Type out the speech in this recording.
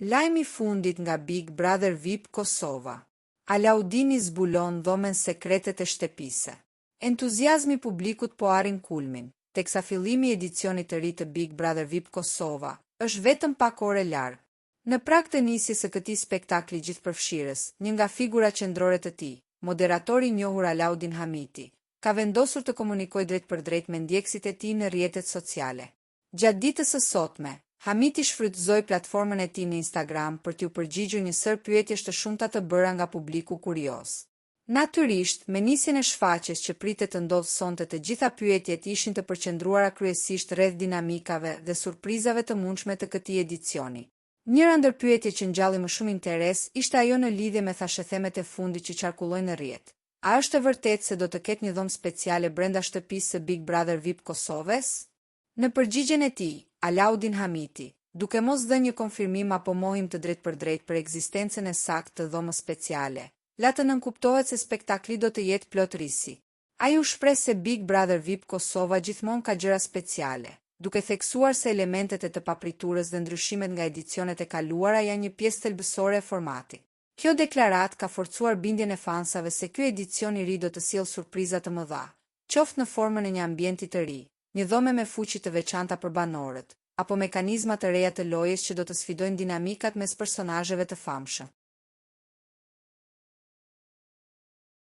Lajmi fundit nga Big Brother VIP Kosova. Alaudini zbulon dhomen sekretet e shtëpisë. Entuziazmi publikut po arrin kulmin, teksa fillimi i edicionit të ri të Big Brother VIP Kosova është vetëm pak ore larg. Në prag të nisjes së këtij spektakli gjithëpërfshirës, një nga figurat qendrore të tij, moderatori i njohur Alaudin Hamiti, ka vendosur të komunikojë drejt për drejt me ndjekësit e tij në rrjetet sociale. Gjatë ditës së sotme, Hamiti shfrytëzoi platformën e tij në Instagram për t'u përgjigjur një sër pyetjesh të shumta të bëra nga publiku kurioz. Natyrisht, me nisjen e shfaqjes që pritet të ndodhë sonte, të gjitha pyetjet ishin të përqendruara kryesisht rreth dinamikave dhe surprizave të mundshme të këtij edicioni. Njëra ndër pyetjet që ngjalli më shumë interes ishte ajo në lidhje me thashethemet e fundit që qarkullojnë në rrjet. A është e vërtetë se do të ketë një dhomë speciale brenda shtëpisë së Big Brother VIP Kosovës? Në përgjigjen e tij, Alaudin Hamiti, duke mos dhënë një konfirmim apo mohim të drejtë për ekzistencën e saktë të dhomës speciale, la të nënkuptohet se spektakli do të jetë plot risi. Ai u shpreh se Big Brother VIP Kosova gjithmonë ka gjëra speciale, duke theksuar se elementet e të papriturës dhe ndryshimet nga edicionet e kaluara janë një pjesë thelbësore e formatit. Kjo deklarat ka forcuar bindjen e fansave se ky edicion i ri do të sjellë surpriza të mëdha, qoftë në formën e një ambienti të ri, një dhome me fuqi të veçanta për banorët, apo mekanizma të reja të lojës që do të sfidojnë dinamikat mes personazheve të famshëm.